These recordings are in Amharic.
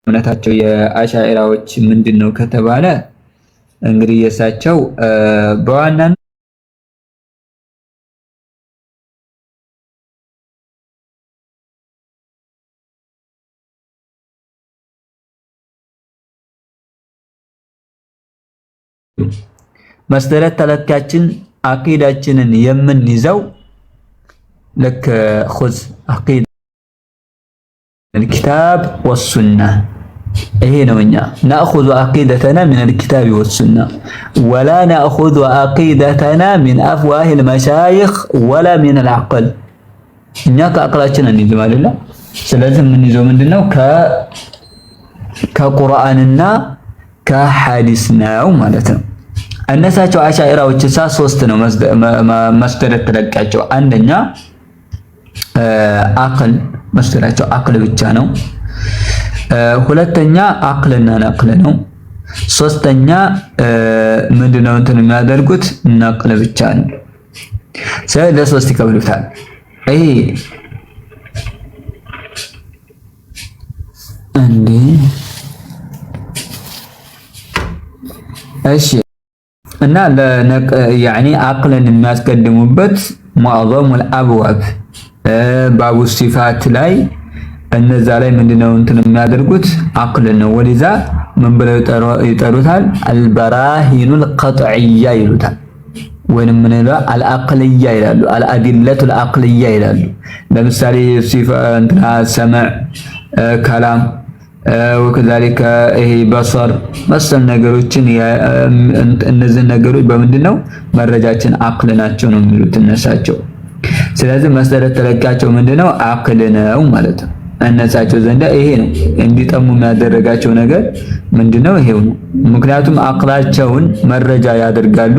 እምነታቸው የአሻዒራዎች ምንድነው ከተባለ እንግዲህ የሳቸው በዋናነት መሰረት ተለካችን አቂዳችንን የምንይዘው لك خذ عقيدة الكتاب والسنة هنا وإننا نأخذ عقيدتنا من الكتاب والسنة ولا نأخذ عقيدتنا من أفواه المشايخ ولا من العقل إنك أقلاتنا نجمع لله سلازم من نجوم مننا كقرآننا كحديثنا ومالتنا الناس أشوا عشائر وتساس وسطنا مصدر التلقاء عندنا አቅል መስራቸው አቅል ብቻ ነው። ሁለተኛ አቅልና ነቅል ነው። ሶስተኛ ምንድነው እንትን የሚያደርጉት ነቅል ብቻ ነው። ስለዚህ ለሶስት ይከብሉታል። ይሄ እንዴ እሺ እና ያኒ አቅልን የሚያስቀድሙበት ሙአዘሙል አብዋብ ባቡ ሲፋት ላይ እነዛ ላይ ምንድነው እንትን የሚያደርጉት አቅል ነው። ወሊዛ ምን ብለው ይጠሩታል? አልበራሂኑል ቀጥዕያ ይሉታል። ወይንም ምን ይላል? አልአቅልያ ይላሉ። አልአዲለቱል አቅልያ ይላሉ። ለምሳሌ ሲፋ እንትና ሰማዕ፣ ከላም ወከዛሊከ ይሄ በሰር መሰል ነገሮችን እነዚህ ነገሮች በምንድነው መረጃችን አቅል ናቸው ነው የሚሉት እነሳቸው። ስለዚህ መሰረት ተለቃቸው ምንድነው አቅል ነው ማለት ነው። እነሳቸው ዘንዳ ይሄ ነው እንዲጠሙ የሚያደርጋቸው ነገር ምንድነው ይሄው ነው። ምክንያቱም አቅላቸውን መረጃ ያደርጋሉ።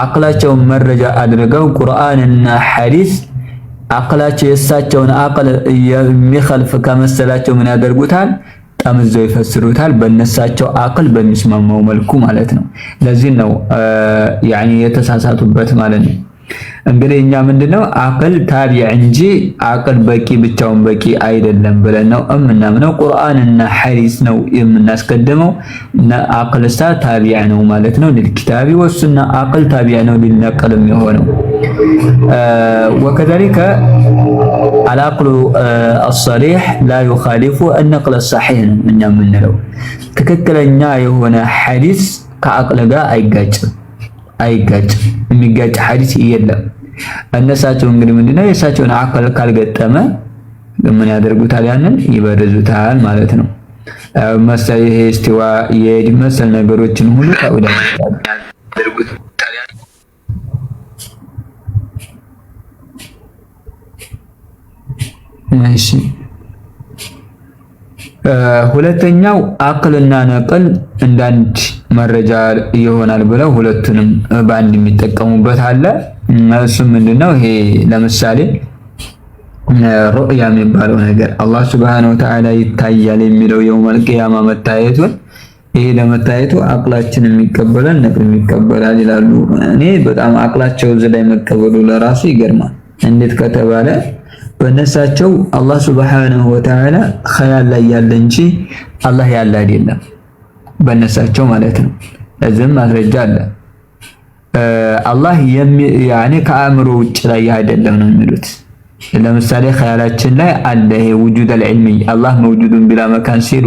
አቅላቸውን መረጃ አድርገው ቁርአንና ሐዲስ አቅላቸው የሳቸውን አቅል የሚخልፍ ከመሰላቸው ምን ያደርጉታል? ጠምዘው ይፈስሩታል በእነሳቸው አቅል በሚስማማው መልኩ ማለት ነው። ለዚህ ነው ያኒ የተሳሳቱበት ማለት ነው። እንግዲህ እኛ ምንድነው አቅል ታቢዕ እንጂ አቅል በቂ ብቻውን በቂ አይደለም ብለን ነው እምናምነው። ቁርአንና ሐዲስ ነው የምናስቀድመው እና አቅልሳ ታቢዕ ነው ማለት ነው። ለልኪታቢ ወሱና አቅል ታቢዕ ነው ሊነቀልም የሆነው وكذلك العقل الصريح لا يخالف النقل الصحيح እኛ ምንለው ትክክለኛ የሆነ ሐዲስ ከአቅል ጋር አይጋጭ የሚጋጭ ሐዲስ የለም። እነሳቸው እንግዲህ ምንድነው የሳቸውን አቅል ካልገጠመ ምን ያደርጉታል? ያንን ይበርዙታል ማለት ነው። መሰል ይሄ እስቲዋ የመሰል ነገሮችን ሁሉ ያደርጉታል። እሺ ሁለተኛው አቅልና ነቅል እንዳንድ መረጃ ይሆናል ብለው ሁለቱንም በአንድ የሚጠቀሙበት አለ። እሱ ምንድነው? ይሄ ለምሳሌ ሩእያ የሚባለው ነገር አላህ Subhanahu Wa Ta'ala ይታያል የሚለው የውመል ቂያማ መታየቱን ይሄ ለመታየቱ አቅላችን የሚቀበላል ነቅል የሚቀበላል ይላሉ። እኔ በጣም አቅላቸው እዚህ ላይ መቀበሉ ለራሱ ይገርማል። እንዴት ከተባለ በነሳቸው አላህ Subhanahu Wa Ta'ala ኸያል ላይ ያለ እንጂ አላህ ያለ አይደለም በነሳቸው ማለት ነው። እዚህም ማስረጃ አለ። አላህ ያኔ ከአእምሮ ውጭ ላይ አይደለም ነው የሚሉት። ለምሳሌ ኸያላችን ላይ አለ ይሄ ውጁድ አልዕልሚ አላህ መውጁዱን ቢላ መካን ሲሉ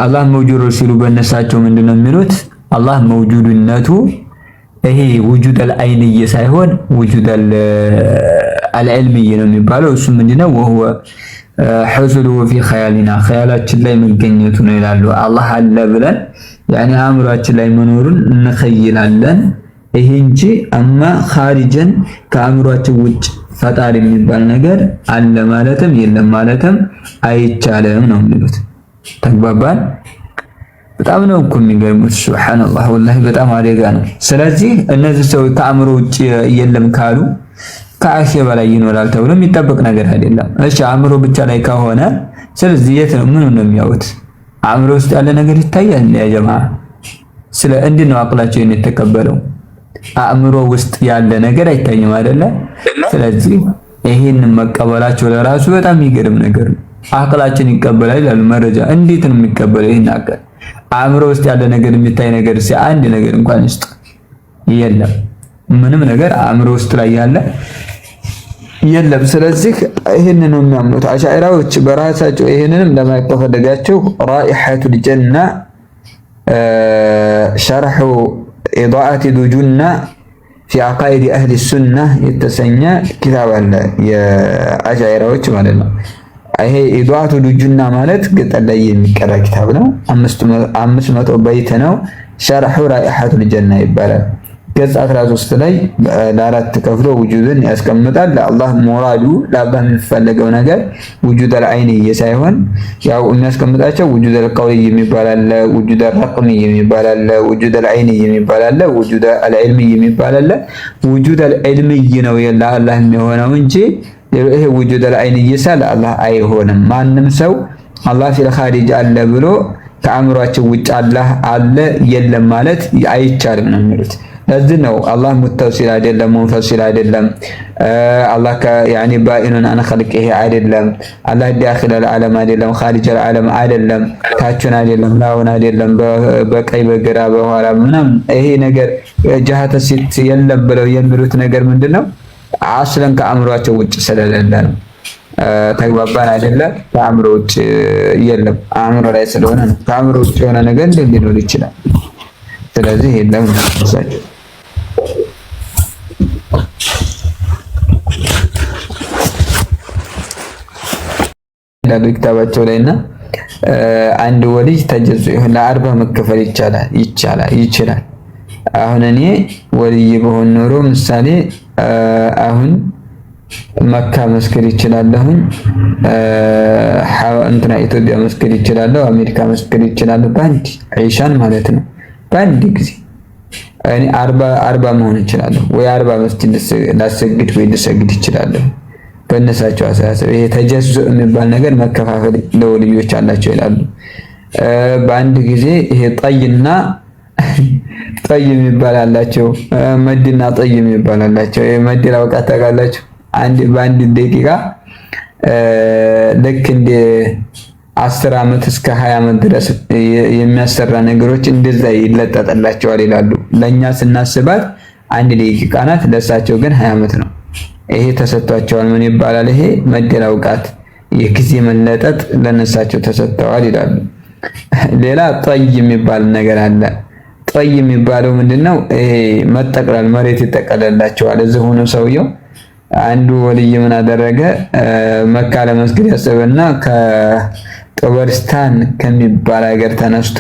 አላህ መውጁድ ሲሉ በነሳቸው ምንድነው የሚሉት? አላህ መውጁድነቱ ይሄ ውጁድ አልዓይንይ ሳይሆን ውጁድ አልዕልሚይ ነው የሚባለው። እሱ ምንድነው? ወህወ ሑሱሉ ፊ ኸያሊና ኸያላችን ላይ መገኘቱ ነው ይላሉ። አላህ አለ ብለን ያኔ አእምሯችን ላይ መኖሩን እንኸይላለን። ይሄ እንጂ አማ ኻሪጀን ከአእምሯችን ውጭ ፈጣሪ የሚባል ነገር አለ ማለትም የለም ማለትም አይቻልም ነው የሚሉት። ተግባባን? በጣም ነው እኮ የሚገርሙት። ሱብሃንአላህ ወላሂ በጣም አደጋ ነው። ስለዚህ እነዚህ ሰዎች ከአእምሮ ውጭ የለም ካሉ ከአርሽ በላይ ይኖራል ተብሎ የሚጠበቅ ነገር አይደለም። እሺ አእምሮ ብቻ ላይ ከሆነ ስለዚህ የት ነው ምን ነው የሚያዩት? አእምሮ ውስጥ ያለ ነገር ይታያል ያ ጀማዓ። ስለ እንዲህ ነው አቅላቸው የተቀበለው። አእምሮ ውስጥ ያለ ነገር አይታይም አይደለ? ስለዚህ ይሄን መቀበላቸው ለራሱ በጣም የሚገርም ነገር ነው። አቅላችን ይቀበላል ይላሉ። መረጃ እንዴት ነው የሚቀበለው? ይሄን አቀል አእምሮ ውስጥ ያለ ነገር የሚታይ ነገር አንድ ነገር እንኳን ውስጥ የለም። ምንም ነገር አእምሮ ውስጥ ላይ ያለ የለም። ስለዚህ ይሄንን ነው የሚያምኑት አሻዕራዎች በራሳቸው። ይሄንንም ለማየት ከፈለጋችሁ ራኢሐቱል ጀና ሸርሑ ኢዳአት ዱጁና ፊ አቃኢድ አህሊ ሱና የተሰኘ ኪታብ አለ የአሻዕራዎች ማለት ነው። ይሄ ኢዳአቱ ዱጁና ማለት ገጠር ላይ የሚቀራ ኪታብ ነው። 500 በይት ነው። ሸርሑ ራኢሐቱል ጀና ይባላል። ገጽ 13 ላይ ለአራት ከፍሎ ውጁድን ያስቀምጣል። ለአላህ ሙራዱ ለአላህ የሚፈለገው ነገር ውጁድ አልዓይንይ ሳይሆን ያው የሚያስቀምጣቸው ውጁድ አልቀውልይ የሚባል አለ፣ ውጁድ አልረቅምይ የሚባል አለ፣ ውጁድ አልዓይንይ የሚባል አለ፣ ውጁድ አልዕልምይ የሚባል አለ። ውጁድ አልዕልምይ ነው ለአላህ የሚሆነው እንጂ ይሄ ውጁድ አልዓይንይ ለአላህ አይሆንም። ማንም ሰው አላህ ፊል ኻሪጅ አለ ብሎ ከአእምሯቸው ውጭ አላህ አለ የለም ማለት አይቻልም ነው የሚሉት። ለዚህ ነው አላህ ሙተሲል አይደለም፣ ሙንፈሲል አይደለም። አላህ ያኒ ባኢኑን አን ኸልቂሂ አይደለም። አላህ ዳኺል አልዓለም አይደለም፣ ኻሪጅ አልዓለም አይደለም፣ ታቹን አይደለም፣ ላውን አይደለም፣ በቀኝ በግራ በኋላ ምናምን ይሄ ነገር ጀሃተ ሲት የለም ብለው የሚሉት ነገር ምንድነው? አስለን ከአእምሯቸው ውጭ ስለሌለ ነው። ተግባባን አይደለም? ከአእምሮ ውጭ የለም፣ አእምሮ ላይ ስለሆነ ነው። ከአእምሮ ውጭ የሆነ ነገር ሊኖር ይችላል። ስለዚህ የለም ነው ኪታባቸው ላይና አንድ ወልይ ተጀዙ ለ40 መከፈል ይችላል። አሁን እኔ ወልይ በሆን ኖሮ ምሳሌ አሁን መካ መስከር ይችላለሁኝ፣ እንትና ኢትዮጵያ መስከር ይችላለሁ፣ አሜሪካ መስከር ይችላለሁ። ባንዲ አይሻን ማለት ነው። በአንድ ጊዜ እኔ 40 መሆን ይችላለሁ ወይ 40 መስጂድ ላሰግድ ወይ ልሰግድ ይችላለሁ። በእነሳቸው አሳሰብ ይሄ ተጀዙ የሚባል ነገር መከፋፈል ለወልዮች አላቸው ይላሉ። በአንድ ጊዜ ይሄ ጠይና ጠይ የሚባል አላቸው፣ መድና ጠይ የሚባል አላቸው። ይሄ መድ ላውቃት ታውቃላችሁ? በአንድ ደቂቃ ልክ እንደ 10 ዓመት እስከ 20 ዓመት ድረስ የሚያሰራ ነገሮች እንደዛ ይለጠጠላቸዋል ይላሉ። ለኛ ስናስባት አንድ ደቂቃ ናት፣ ለሳቸው ግን 20 ዓመት ነው። ይሄ ተሰጥቷቸዋል። ምን ይባላል? ይሄ መደላውቃት የጊዜ መለጠጥ ለነሳቸው ተሰጥተዋል ይላሉ። ሌላ ጠይ የሚባል ነገር አለ። ጠይ የሚባለው ምንድነው? ይሄ መጠቅለል፣ መሬት ይጠቀለላቸዋል። እዚህ ሆኖ ሰውየው አንዱ ወልይ ምን አደረገ? መካ ለመስጊድ ያሰበና ከጦበርስታን ከሚባል ሀገር ተነስቶ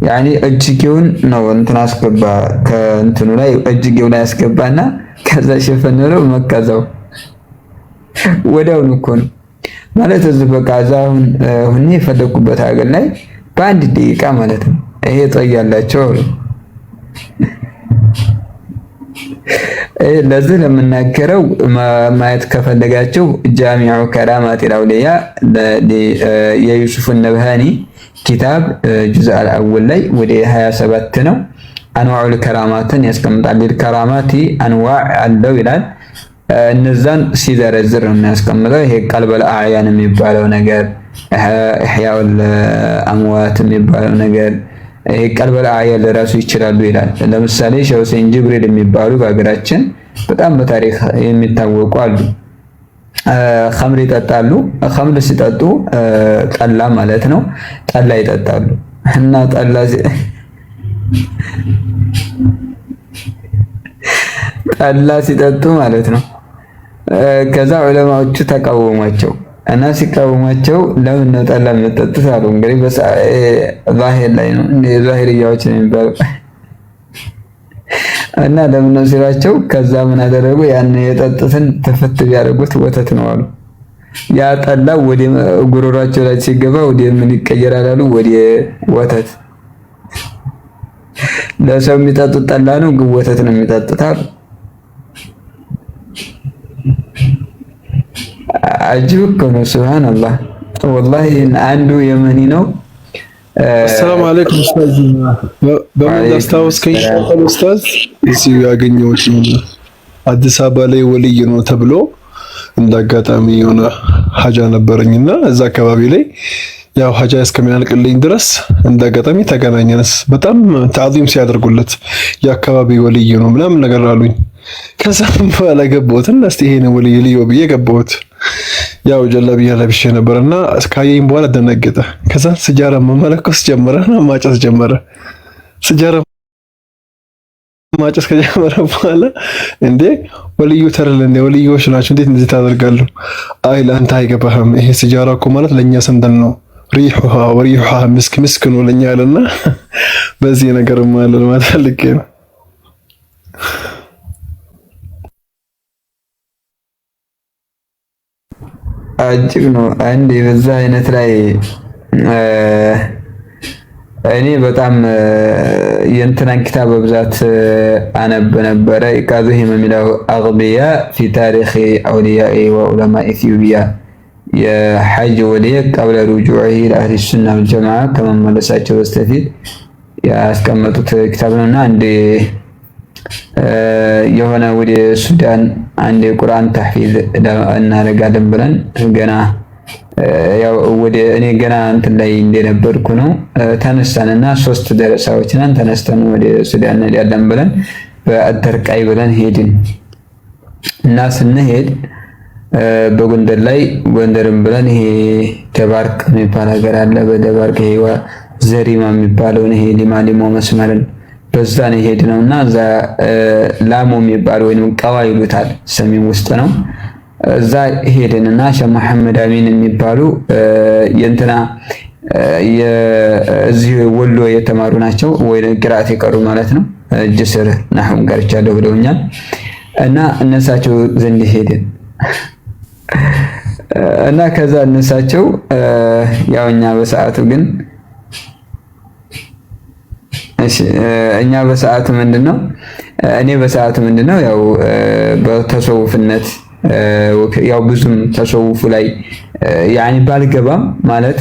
ያኒ እጅጌውን ነው እንትን አስገባ፣ ከእንትኑ ላይ እጅጌው ላይ አስገባና ከዛ ሸፈን ነው መካዛው ወዲያውኑ እኮ ነው ማለት እዚህ በቃ እዛውን ሁኔ የፈለኩበት ሀገር ላይ በአንድ ደቂቃ ማለት ነው። ይሄ ጠያላቸው ለዚህ ለምናገረው ማየት ከፈለጋችሁ ጃሚዑ ከራማቲል አውሊያ የዩሱፍ ነብሃኒ ኪታብ ጁዝእ አልአወል ላይ ወደ 27 ነው። አንዋዑል ከራማትን ያስቀምጣል። ለከራማቲ አንዋዕ አለው ይላል። እነዛን ሲዘረዝር ነው የሚያስቀምጠው። ይሄ ቀልበል አዕያን የሚባለው ነገር፣ ኢህያኡል አምዋት የሚባለው ነገር፣ ይሄ ቀልበል አዕያን ለራሱ ይችላሉ ይላል። ለምሳሌ ሼህ ሁሴን ጅብሪል የሚባሉ በሀገራችን በጣም በታሪክ የሚታወቁ አሉ። ኸምር ይጠጣሉ። ኸምር ሲጠጡ ጠላ ማለት ነው። ጠላ ይጠጣሉ እና ጠላ ሲጠጡ ማለት ነው። ከዛ ዑለማዎቹ ተቃወሟቸው እና ሲቃወሟቸው ለምን ነው ጠላ የሚጠጡት አሉ። እንግዲህ ዛሂር ላይ ነው ዛሂርያዎች ነው የሚባለው እና ለምን ነው ሲላቸው ከዛ ምን አደረጉ? ያን የጠጡትን ተፈት ቢያደርጉት ወተት ነው አሉ። ያ ጠላ ወደ ጉሮሯቸው ላይ ሲገባ ወደ ምን ይቀየራል አሉ? ወደ ወተት። ለሰው የሚጠጡት ጠላ ነው ግን ወተት ነው የሚጠጡት አሉ። አጅብ እኮ ነው። ሱብሃንአላህ ወላሂ አንዱ የመኒ ነው። አሰላሙ አለይኩም ኡስታዝ። በምን ላስታውስከኝ ኡስታዝ፣ እዚህ ያገኘሁት ነው። አዲስ አበባ ላይ ወልይ ነው ተብሎ እንዳጋጣሚ የሆነ ሀጃ ነበረኝና እዛ አካባቢ ላይ ያው ሀጃ እስከሚያልቅልኝ ድረስ እንዳጋጣሚ ተገናኘንስ። በጣም ተዓዚም ሲያደርጉለት የአካባቢ ወልይ ነው ምናምን ነገር አሉኝ። ከዛም በኋላ ገባሁትና እስቲ ይሄን ወልይ ልዮ ብዬ ገባሁት። ያው ጀለቢያ ለብሼ ነበርና ካየኝ በኋላ ደነገጠ። ከዛ ስጃራ መመለከስ ጀመረና ማጨስ ጀመረ። ስጃራ ማጨስ ከጀመረ በኋላ እንዴ ወልዩ ተረለ እንዴ ወልዮች ናቸው እንዴት እንደዚህ ታደርጋለህ? አይ ለአንተ አይገባህም፣ ይሄ ስጃራ እኮ ማለት ለኛ ሰንደል ነው፣ ሪሁሃ ወሪሁሃ ምስክ ምስክ ነው ለኛ ያለና በዚህ ነገር ማለት ማፈልክ ነው። እጅግ ነው አንድ በዛ አይነት ላይ እኔ በጣም የእንትናን ኪታብ በብዛት አነብ ነበረ። ኢቃዙሂም ሚለው አግቢያ ፊ ታሪክ አውሊያኢ ወዑለማ ኢትዮጵያ የሐጅ ወልይ ቀብለ ሩጁዒሂ ለአህሊ ሱና ወልጀማዓ ከመመለሳቸው በስተፊት ያስቀመጡት ኪታብ ነውና አንድ የሆነ ወደ ሱዳን አንድ የቁርአን ተሕፊዝ እናደርጋለን ብለን ገና ያው ወደ እኔ ገና እንትን ላይ እንደነበርኩ ነው ተነስተንና 3 ደረሳዎች ነን ተነስተን ወደ ሱዳን እንሄዳለን ብለን በአደርቃይ ብለን ሄድን እና ስንሄድ በጎንደር ላይ ጎንደርም ብለን ይሄ ደባርቅ የሚባል ሀገር አለ። በደባርቅ ይሄ ዘሪማ የሚባለው ይሄ ሊማሊሞ መስመርን በዛ ነው ሄድነውና እዛ ላሞ የሚባል ወይንም ቀዋ ይሉታል ሰሜን ውስጥ ነው። እዛ ሄድንና ሸህ መሐመድ አሚን የሚባሉ የእንትና የዚህ ወሎ የተማሩ ናቸው ወይ ቅራአት የቀሩ ማለት ነው። ጅስር ናሁን ቀርቻለሁ ብለውኛል እና እነሳቸው ዘንድ ሄድን እና ከዛ እነሳቸው ያው እኛ በሰዓቱ ግን እኛ በሰዓቱ ምንድነው እኔ በሰዓቱ ምንድነው ያው በተሰውፍነት ያው ብዙም ተሰውፉ ላይ ያኒ ባልገባም ማለት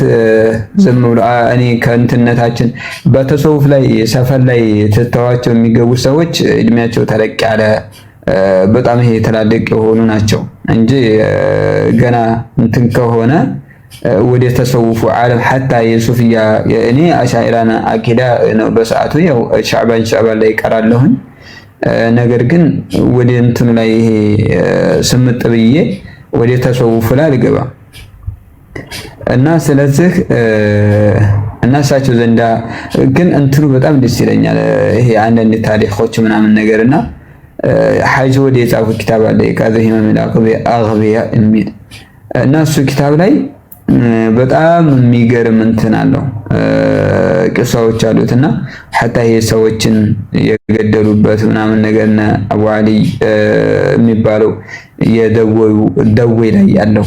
ዝም ብሎ እኔ ከእንትነታችን በተሰውፍ ላይ ሰፈር ላይ ተተዋቸው የሚገቡ ሰዎች እድሜያቸው ተለቅ ያለ በጣም ይሄ ተላልቅ የሆኑ ናቸው እንጂ ገና እንትን ከሆነ ወደ ተሰውፉ ዓለም ሐታ የሱፍያ እኔ አሻኢራና አቂዳ ነው በሰዓቱ ያው ሻዕባን ላይ ቀራለሁኝ። ነገር ግን ወደ እንትኑ ላይ ይሄ ስምጥ ብዬ ወደ ተሰውፉ ላይ አልገባም እና ስለዚህ እና እሳቸው ዘንዳ ግን እንትኑ በጣም ደስ ይለኛል። ይሄ አንዳንድ ታሪኮች ምናምን ነገርና ሐጅ ወደ የጻፉ ኪታብ አለ ኢቃዙሂም ሚለው አግቢያ የሚል እና እሱ ኪታብ ላይ በጣም የሚገርም እንትን አለው ቅሳዎች አሉትና ሐታ ይሄ ሰዎችን የገደሉበት ምናምን ነገርና አቡ አሊ የሚባለው የደዌ ላይ ያለው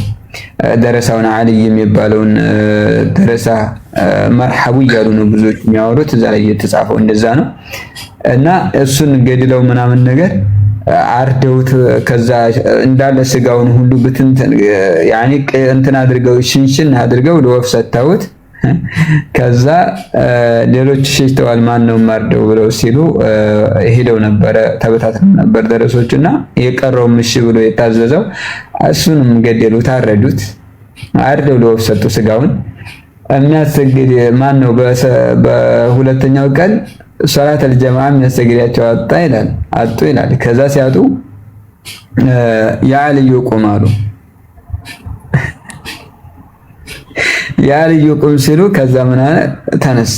ደረሳውን አሊ የሚባለውን ደረሳ መርሐቡ እያሉ ነው ብዙዎች የሚያወሩት። እዛ ላይ የተጻፈው እንደዛ ነው እና እሱን ገድለው ምናምን ነገር አርደውት ከዛ እንዳለ ስጋውን ሁሉ ብትንትን ያኒ እንትን አድርገው ሽንሽን አድርገው ለወፍ ሰጥተውት ከዛ ሌሎች ሸሽተዋል ማን ነው ማርደው ብለው ሲሉ ሄደው ነበር ተበታትነው ነበር ደረሶችና የቀረው ምሽ ብሎ የታዘዘው እሱንም ገደሉት አረዱት። አርደው ለወፍ ሰጡ ስጋውን። የሚያሰግድ ማን ነው በሁለተኛው ቀን ሶላት አልጀማዓ የሚያሰግዳቸው አጡ ይላል። ከዛ ሲያጡ የአልዩ ቁማሉ የአልዩ ቁም ሲሉ ከዛ ምን ተነሳ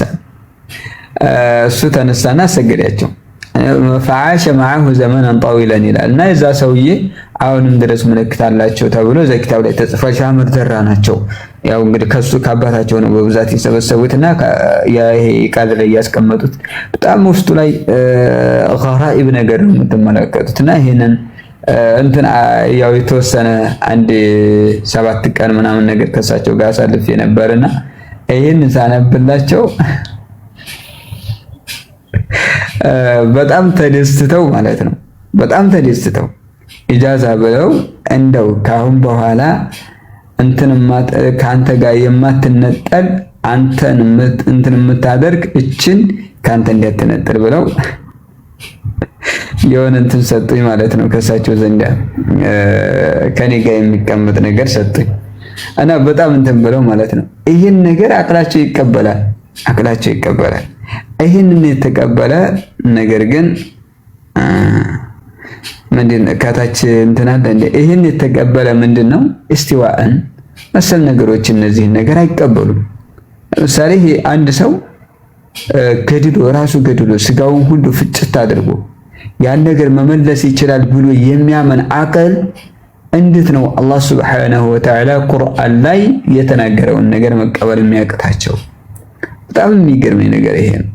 እሱ ተነሳና አሰገዳቸው። ፈዓሸ معه زمنا طويلا ይላል እና እዛ ሰውዬ አሁንም ድረስ ምልክት አላቸው ተብሎ ዘኪታው ላይ ተጽፏል። ሻምር ደራ ናቸው። ያው እንግዲህ ከሱ ከአባታቸው ነው በብዛት የሰበሰቡትና ይሄ ቃል ላይ ያስቀመጡት በጣም ውስጡ ላይ ገራኢብ ነገር ነው የምትመለከቱትና ይሄንን እንትን ያው የተወሰነ አንድ 7 ቀን ምናምን ነገር ከሳቸው ጋር አሳልፌ ነበርና ይሄን ሳነብላቸው በጣም ተደስተው ማለት ነው። በጣም ተደስተው ኢጃዛ ብለው እንደው ካሁን በኋላ ካንተ ጋር የማትነጠል አንተን እንትን የምታደርግ እችን ካንተ እንዲያትነጥል ብለው የሆነ እንትን ሰጡኝ ማለት ነው ከሳቸው ዘንዳ ከኔ ጋር የሚቀመጥ ነገር ሰጡኝ እና በጣም እንትን ብለው ማለት ነው። ይህን ነገር አቅላቸው ይቀበላል። ይህንን የተቀበለ ነገር ግን ምንድነው ከታች እንትን አለ እንደ ይህን የተቀበለ ምንድነው እስቲዋእን መሰል ነገሮች እነዚህን ነገር አይቀበሉም። ለምሳሌ አንድ ሰው ራሱ ገድሎ ስጋውን ሁሉ ፍጭት አድርጎ ያን ነገር መመለስ ይችላል ብሎ የሚያምን አቅል እንዴት ነው አላህ Subhanahu Wa Ta'ala ቁርአን ላይ የተናገረውን ነገር መቀበል የሚያቅታቸው? በጣም የሚገርመኝ ነገር ይሄ ነው።